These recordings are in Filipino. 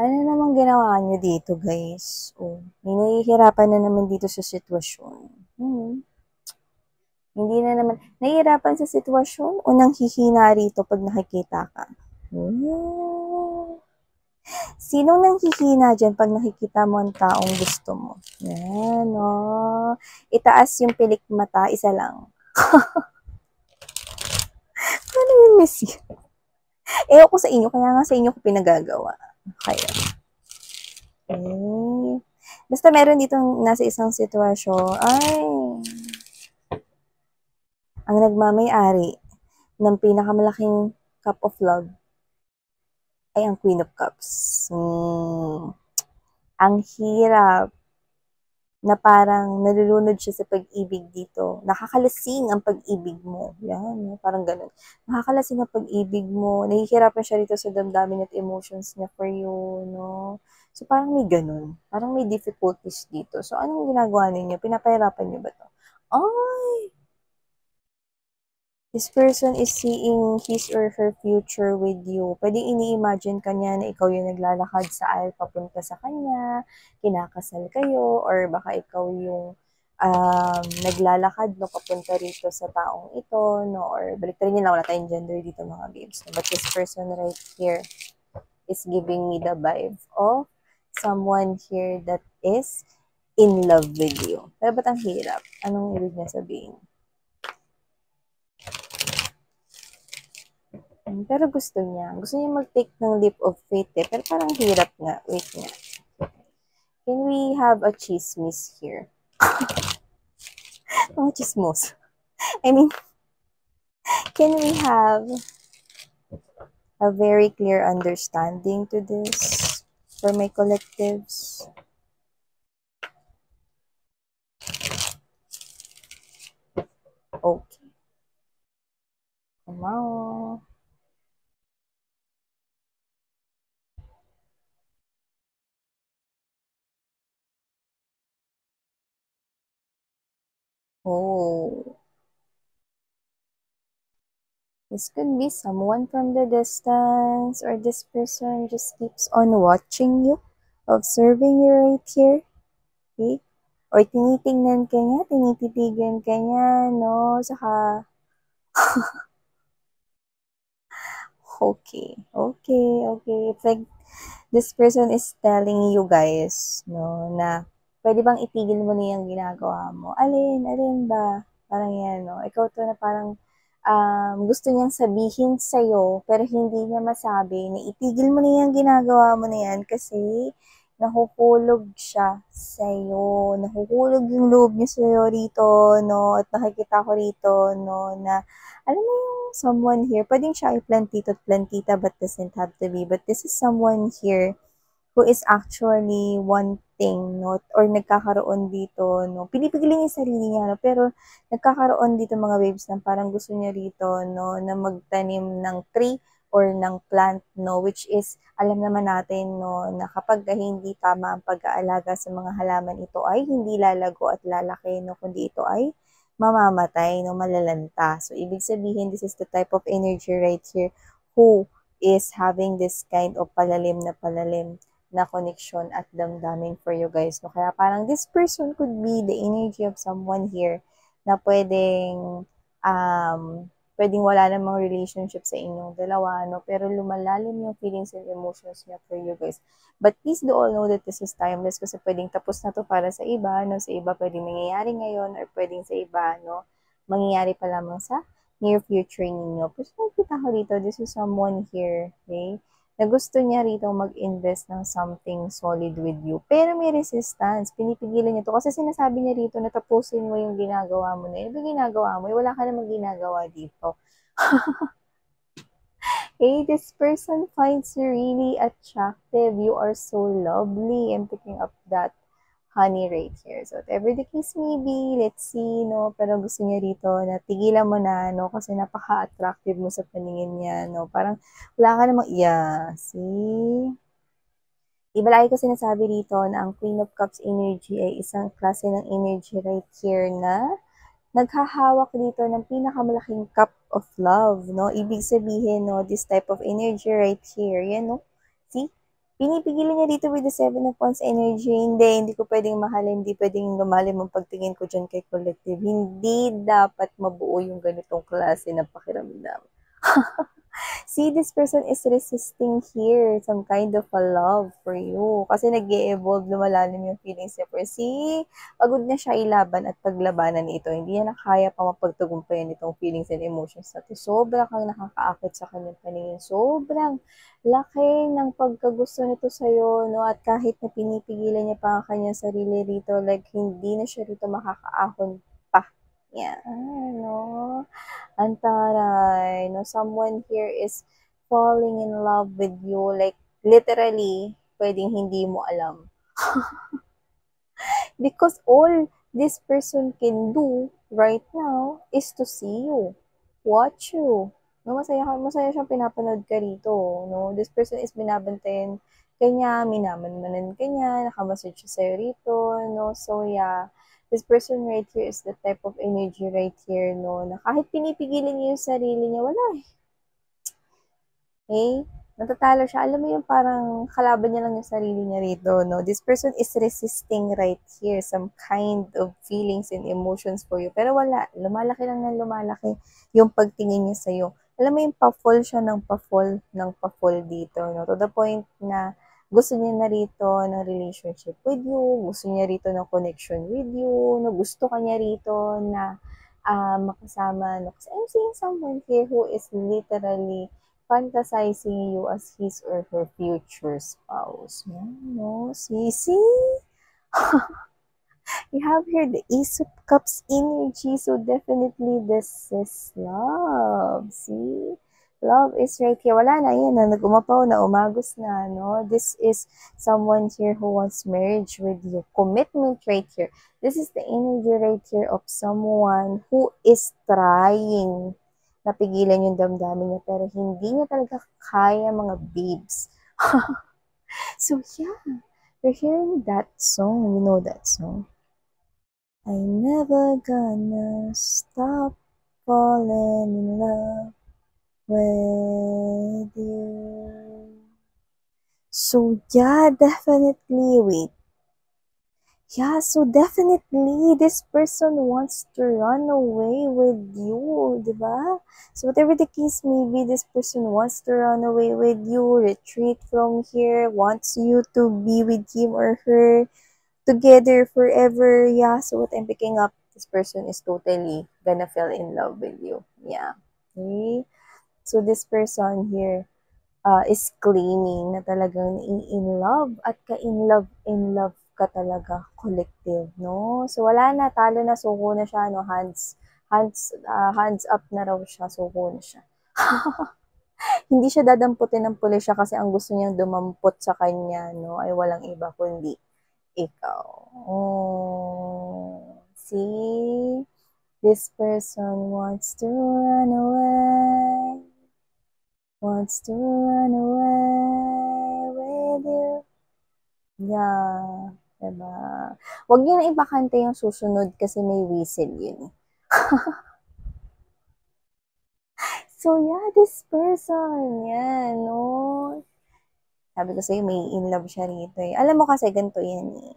Ano namang ginawa niyo dito, guys? Oh, may nahihirapan na naman dito sa sitwasyon. Hindi na naman, nahihirapan sa sitwasyon o nanghihina rito pag nakikita ka? Sinong nanghihina dyan pag nakikita mo ang taong gusto mo? Yan, oh. Itaas yung pilik mata, isa lang. Ano yung miss you? Ako sa inyo, kaya nga sa inyo ko pinagagawa. Kaya. Okay. Basta meron ditong nasa isang sitwasyon, ay, ang nagmamay-ari ng pinakamalaking cup of love ay ang Queen of Cups. Ang hirap na parang nalulunod siya sa pag-ibig dito. Nakakalasing ang pag-ibig mo. Yan, parang ganun. Nakakalasing ang pag-ibig mo. Nahihirapan siya rito sa damdamin at emotions niya for you, no? So, parang may ganun. Parang may difficulties dito. So, anong ginagawa ninyo? Pinapahirapan niyo ba to? Ay! This person is seeing his or her future with you. Pwede ini-imagine ka niya na ikaw yung naglalakad sa aisle papunta sa kanya, kinakasal kayo, or baka ikaw yung naglalakad no, papunta rito sa taong ito, no, or baliktarin niyo lang, wala tayong gender dito mga babes. But this person right here is giving me the vibe of someone here that is in love with you. Pero ba't ang hirap? Anong ibig niya sabihin? Pero gusto niya. Gusto niya mag-take ng leap of faith eh. Pero parang hirap nga. Wait nga. Can we have a chismis here? Mga chismos. I mean, can we have a very clear understanding to this for my collectives? Okay. Come on. Oh. This could be someone from the distance, or this person just keeps on watching you, observing you right here. Okay? Or tinitingnan ka niya, tinititigan ka niya, no? Saka, okay. It's like, this person is telling you guys, no, na pwede bang itigil mo na yung ginagawa mo? Alin ba? Parang yan, no? Ikaw to na parang gusto niyang sabihin sa'yo, pero hindi niya masabi na itigil mo na yung ginagawa mo na yan kasi nahuhulog siya sa'yo. Nahuhulog yung loob niya sa'yo rito, no? At nakikita ko rito, no, na alam mo yung someone here, pwedeng siya ay plantito at plantita but doesn't have to be. But this is someone here who is actually wanting, no, or nagkakaroon dito, no, pinipigilin yung sarili niya, no, pero nagkakaroon dito mga babes na parang gusto niya rito, no, na magtanim ng tree or ng plant, no, which is, alam naman natin, no, na kapag hindi tama ang pag-aalaga sa mga halaman, ito ay hindi lalago at lalaki, no, kundi ito ay mamamatay, no, malalanta. So, ibig sabihin, this is the type of energy right here who is having this kind of palalim na connection at damdamin for you guys, no? Kaya parang this person could be the energy of someone here na pwedeng wala namang relationship sa inyong dalawa, no? Pero lumalalim yung feelings and emotions niya for you guys. But please do all know that this is timeless kasi pwedeng tapos na to para sa iba, no? Sa iba pwedeng mangyayari ngayon or pwedeng sa iba, no? Mangyayari pa lamang sa near future ninyo. Pero nakikita ko dito, this is someone here, okay? Na gusto niya rito mag-invest ng something solid with you. Pero may resistance. Pinipigilan niya to. Kasi sinasabi niya rito na tapusin mo yung ginagawa mo na. Yung ginagawa mo, wala ka namang ginagawa dito. Hey, this person finds you really attractive. You are so lovely. I'm picking up that honey right here. So, whatever the case may be, let's see, no? Pero gusto niya rito na tigilan mo na, no? Kasi napaka-attractive mo sa paningin niya, no? Parang wala ka namang, yeah, see? Diba lagi ko sinasabi rito na ang Queen of Cups energy ay isang klase ng energy right here na naghahawak dito ng pinakamalaking cup of love, no? Ibig sabihin, no, this type of energy right here, yan, no? See? Pinipigilan niya dito with the Seven of Wands energy, hindi ko pwedeng mahalin, hindi pwedeng mahalin ang pagtingin ko dyan kay collective. Hindi dapat mabuo yung ganitong klase ng pakiramdam. See, this person is resisting here some kind of a love for you. Kasi nag-e-evolve, lumalalim yung feelings niya for see, pagod na siya ilaban at paglabanan ito. Hindi niya na kaya pa mapagtagumpayan itong feelings and emotions natin. Sobra kang nakakaakit sa kanyang paningin. Sobrang laki ng pagkagusto nito sa'yo, no? At kahit na pinipigilan niya pa ang kanyang sarili rito, like hindi na siya rito makakaahon pa. Yan, no? Antaray, no? Someone here is falling in love with you, like literally, pwedeng hindi mo alam. Because all this person can do right now is to see you, watch you. No, masaya siyang pinapanood ka rito. No? This person is binabantayan kanya, minamanmanan kanya, nakamasage siya sa'yo rito. No? So yeah, this person right here is the type of energy right here, no, na kahit pinipigilan niya yung sarili niya, wala eh. Okay? Natatalo siya. Alam mo yung parang kalaban niya lang yung sarili niya rito, no? This person is resisting right here some kind of feelings and emotions for you. Pero wala. Lumalaki lang ng lumalaki yung pagtingin niya sa'yo. Alam mo yung pa-fall siya ng pa-fall dito, no? To the point na gusto niya na rito ng relationship with you, gusto niya rito ng connection with you, no? Gusto ka niya rito na makasama, no? Kasi I'm seeing someone here who is literally fantasizing you as his or her future spouse. No, see? We have here the Ace of Cups energy, so definitely this is love. See? Love is right here. Wala na, yan na, nag-umapaw na, umagos na, no? This is someone here who wants marriage with you. Commitment right here. This is the energy right here of someone who is trying napigilan yung damdamin niya, pero hindi niya talaga kaya, mga babes. So yeah, you're hearing that song, you know that song? I never gonna stop falling in love with you. So yeah, definitely, wait. Yeah, so definitely, this person wants to run away with you, diba? So whatever the case may be, this person wants to run away with you, retreat from here, wants you to be with him or her together forever. Yeah, so what I'm picking up, this person is totally gonna fall in love with you. Yeah, okay? So this person here, is claiming na talagang in love at in love ka talaga, collective, no? So wala na, talo na, suko na siya, no? Hands up na raw siya, suko na siya. Hindi siya dadamputin ng pulisya kasi ang gusto niyang dumampot sa kanya, no, ay walang iba kundi ikaw. Oh, see? This person wants to run away. Wants to run away with you. Yeah, diba? Huwag niyo na ipakante yung susunod kasi may whistle yun. So yeah, this person, yan, no? Sabi ko sa'yo, may in love siya rito eh. Alam mo kasi, ganito yan eh.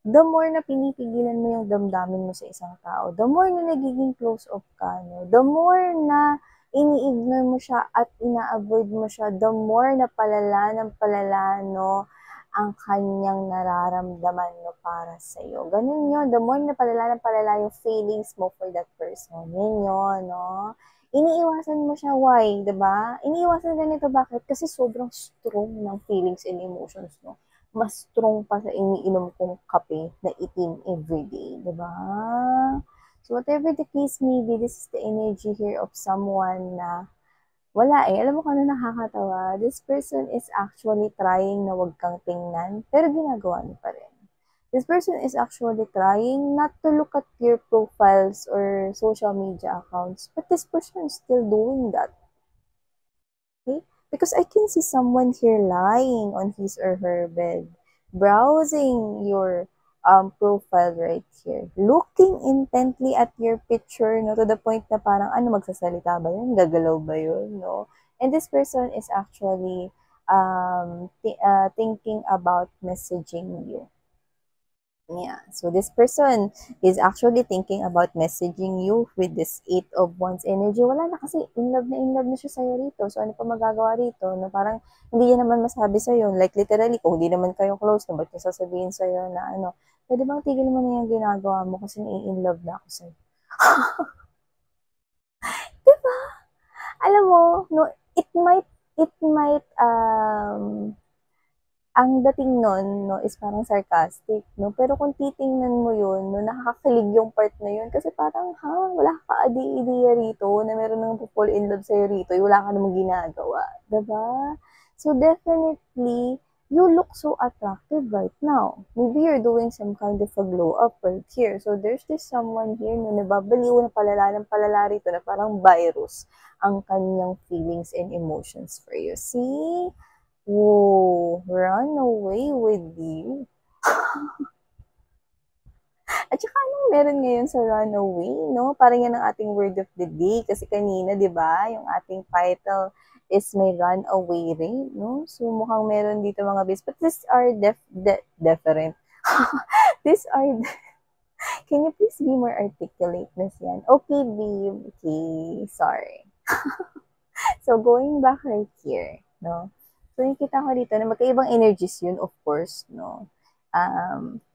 The more na pinipigilan mo yung damdamin mo sa isang tao, the more na nagiging close off ka, no? The more na ini-ignore mo siya at ina-avoid mo siya, the more na palala ng palala, no, ang kanyang nararamdaman, no, para sa'yo. Ganun yun. The more na palala ng palala yung feelings mo for that person. Yun yun, no? Iniiwasan mo siya. Why? Diba? Iniiwasan ganito. Bakit? Kasi sobrang strong ng feelings and emotions, no? Mas strong pa sa iniinom kong kape na itim everyday. Diba? So, whatever the case may be, this is the energy here of someone na wala eh. Alam mo kung ano nakakatawa? This person is actually trying na wag kang tingnan, pero ginagawa niya pa rin. This person is actually trying not to look at your profiles or social media accounts, but this person is still doing that. Okay? Because I can see someone here lying on his or her bed, browsing your profile right here, looking intently at your picture, no, to the point na parang, ano, magsasalita ba yun? Gagalaw ba yun? No? And this person is actually thinking about messaging you. Yeah, so this person is actually thinking about messaging you with this 8 of Wands energy. Wala na kasi in love na siya sa'yo rito. So ano pa magagawa rito? No, parang hindi niya naman masabi sa'yo. Like literally, kung hindi naman kayo close, na ba't niya sasabihin sa'yo na ano, pwede bang tigil mo na yung ginagawa mo kasi in love na ako sa'yo. Diba? Alam mo, no, ang dating nun, no, is parang sarcastic, no? Pero kung titingnan mo yun, no, nakakakilig yung part na yun. Kasi parang, wala ka adi-ideya rito na meron nang fall in love sa'yo rito. Wala ka namang ginagawa. Diba? So, definitely, you look so attractive right now. Maybe you're doing some kind of a glow up right here. So, there's this someone here na nababaliw na palala ng palala rito na parang virus ang kanyang feelings and emotions for you. See? Whoa, run away with you. At saka anong meron ngayon sa runaway, no? Parang yan ang ating word of the day. Kasi kanina, di ba, yung ating title is may runaway rate, no? So mukhang meron dito mga bis. But these are different. These are, can you please be more articulate, Miss Yan? Okay, babe. Okay, sorry. So going back right here, no? So, nakita ko dito na magkaibang energies yun, of course, no?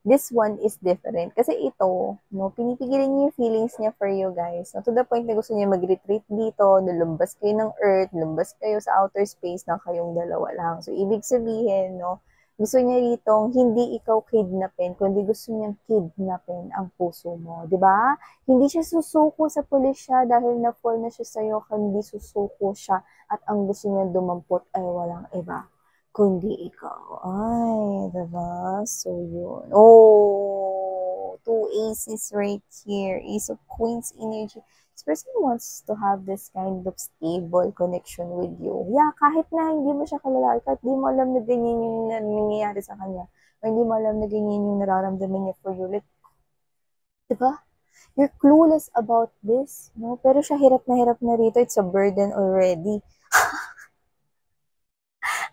This one is different. Kasi ito, no, pinipigilan niya yung feelings niya for you guys. No? To the point na gusto niya mag-retreat dito, lumbas kayo ng earth, lumbas kayo sa outer space na kayong dalawa lang. So, ibig sabihin, no, gusto niya rito hindi ikaw kidnapin, kundi gusto niyang kidnapin ang puso mo. 'Di ba? Hindi siya susuko sa pulisya dahil na-fall na siya sa'yo, kundi susuko siya at ang gusto niya dumampot ay walang iba, kundi ikaw. Ay, diba? So, yun. Oh, 2 aces right here. Ace of Queens energy. This person wants to have this kind of stable connection with you. Yeah, kahit na hindi mo siya kilala, kahit di mo alam na ganyan yung nangyayari sa kanya, o hindi mo alam na ganyan yung nararamdaman niya for you. Like, diba? You're clueless about this, no? Pero siya hirap na rito. It's a burden already.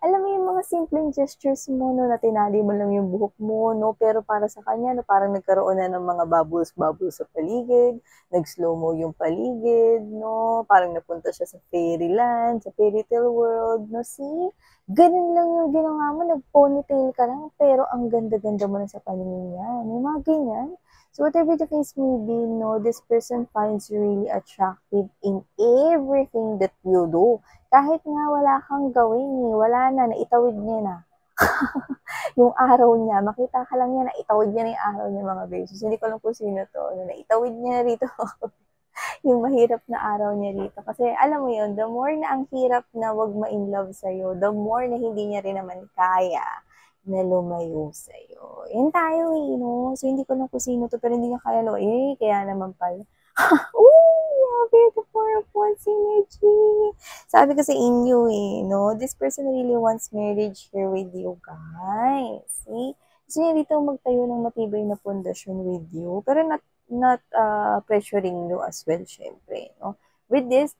Alam mo yung mga simpleng gestures mo, no, na tinali mo lang yung buhok mo, no, pero para sa kanya, no, parang nagkaroon na ng mga bubbles sa paligid, nag-slow mo yung paligid, no, parang napunta siya sa fairyland, sa fairy tale world, no, see? Ganun lang yung ginawa mo, nag-ponytail ka lang, pero ang ganda-ganda mo na sa paningin niya, yung mga ganyan. So whatever the case may be, no, this person finds you really attractive in everything that you do. Kahit nga wala kang gawin, wala na, naitawid niya na. Yung araw niya, makita ka lang niya, naitawid niya na yung araw niya, mga beses. Hindi ko lang kung sino to. Naitawid niya rito. Yung mahirap na araw niya rito. Kasi alam mo yun, the more na ang hirap na wag ma-in love sa'yo, the more na hindi niya rin naman kaya na lumayo sa'yo. Yan tayo no? So, hindi ko lang kung sino to, pero hindi niya kaya kaya naman pala. Ooh, the 4 of Wands energy. Sabi ko sa inyo no? This person really wants marriage here with you guys. See? Gusto niya dito magtayo ng matibay na pundasyon with you, pero not pressuring you as well, syempre, no? With this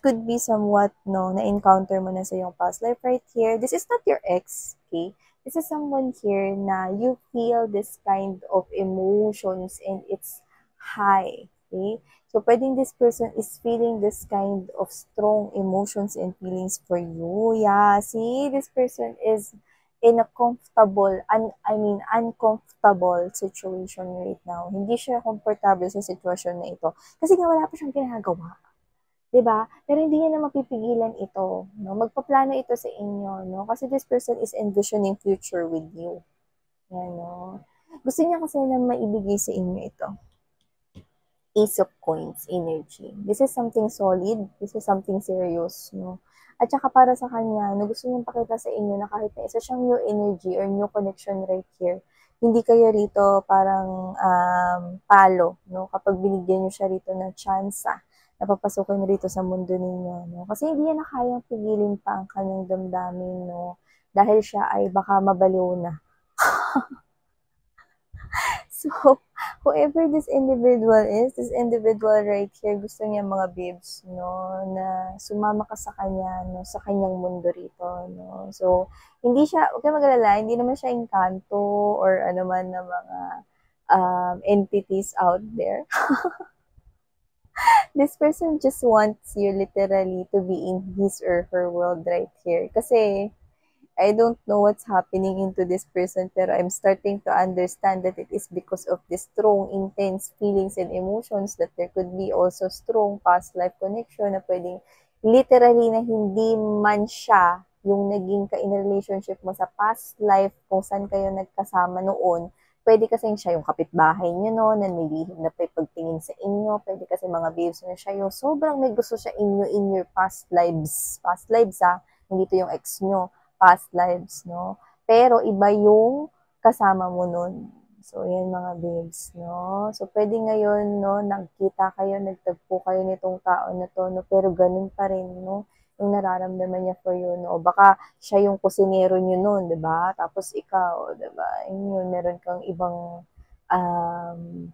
could be somewhat, no, na-encounter mo na sa iyong past life right here. This is not your ex, okay? This is someone here na you feel this kind of emotions and it's high, okay? So, pwedeng this person is feeling this kind of strong emotions and feelings for you. Yeah, see, this person is in a uncomfortable situation right now. Hindi siya comfortable sa sitwasyon na ito. Kasi nga wala pa siyang ginagawa. 'Di ba? Pero hindi niya na mapipigilan ito, no? Magpaplano ito sa inyo, no? Kasi this person is envisioning future with you. Yan, no? Gusto niya kasi na maibigay sa inyo ito. Ace of Coins energy. This is something solid. This is something serious, no? At saka para sa kanya, no, gusto niyang pakita sa inyo na kahit na isa siyang new energy or new connection right here, hindi kayo rito parang palo, no? Kapag binigyan niyo siya rito ng tsansa, napapasukin rito sa mundo ninyo, no? Kasi hindi niya na kayang pigilin pa ang kanyang damdamin, no? Dahil siya ay baka mabaliw na. So, whoever this individual right here, gusto niya mga babes, no, na sumama ka sa kanya, no, sa kanyang mundo rito, no. So, hindi siya, huwag kang mag-alala, hindi naman siya engkanto or ano man na mga entities out there. This person just wants you literally to be in his or her world right here. Kasi, I don't know what's happening into this person, pero I'm starting to understand that it is because of the strong, intense feelings and emotions that there could be also strong past life connection na pwedeng literally na hindi man siya yung naging ka-in-relationship mo sa past life kung saan kayo nagkasama noon. Pwede kasing siya yung kapitbahay niyo noon na may lihim na pagtingin sa inyo. Pwede kasi mga babes na siya yung sobrang may gusto siya inyo in your past lives. Past lives hindi to yung ex nyo past lives, no? Pero iba yung kasama mo nun. So, yan mga babes, no? So, pwede ngayon, no, nagkita kayo, nagtagpo kayo nitong tao na to, no? Pero ganun pa rin, no? Yung nararamdaman niya for you, no? Baka siya yung kusinero niyo nun, di ba? Tapos ikaw, di ba? Yun, meron kang ibang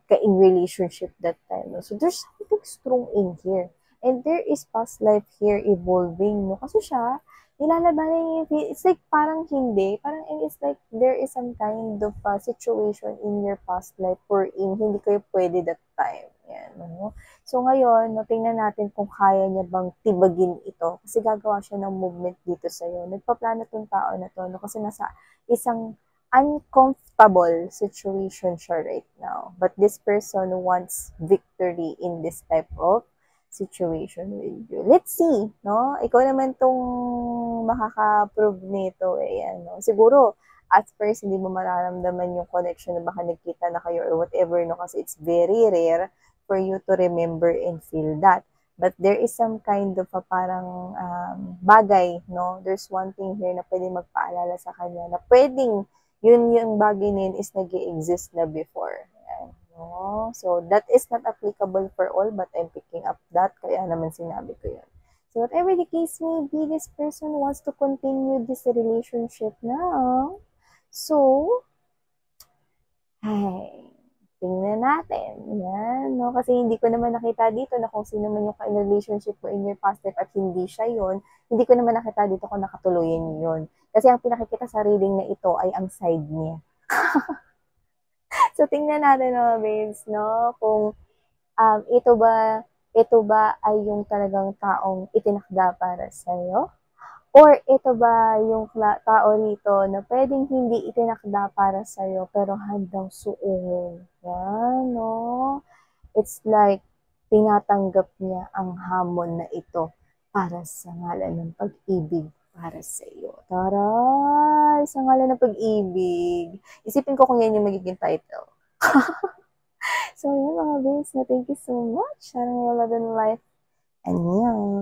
ka-in relationship that time, no? So, there's something strong in here. And there is past life here evolving, no? Kasi siya, nilalabanan niya it's like parang hindi, parang it's like there is some kind of situation in your past life wherein hindi kayo pwede that time. Yan, no? So ngayon, no, tingnan natin kung kaya niya bang tibagin ito kasi gagawa siya ng movement dito sa'yo. Nagpaplano tong tao na to, no? Kasi nasa isang uncomfortable situation siya right now. But this person wants victory in this type of situation with you. Let's see, no? Ikaw naman tong makaka-prove nito ano. Siguro, at first, hindi mo mararamdaman yung connection na baka nagkita na kayo or whatever, no? Kasi it's very rare for you to remember and feel that. But there is some kind of a parang bagay, no? There's one thing here na pwedeng magpaalala sa kanya na pwedeng yun yung bagay na yun is nag-exist na before. No? So, that is not applicable for all, but I'm picking up that, kaya naman sinabi ko yun. So, whatever the case may be, this person wants to continue this relationship now. So, ay, tingnan natin. Yan, no? Kasi hindi ko naman nakita dito na kung sino man yung ka-relationship mo in your past life at hindi siya yun, hindi ko naman nakita dito kung nakatuloyan niyo yun. Kasi ang pinakikita sa reading na ito ay ang side niya. So, tingnan natin mga babes, no? Kung ito ba ay yung talagang taong itinakda para sa'yo? Or ito ba yung tao rito na pwedeng hindi itinakda para sa'yo pero handang suungin? Yan, no? It's like tinatanggap niya ang hamon na ito para sa ngalan ng pag-ibig para sa iyo. Taray! Sa ngalan ng pag-ibig. Isipin ko kung yan yung magiging title. So, yun mga babes, thank you so much. Sharing your love and life. Annyeong!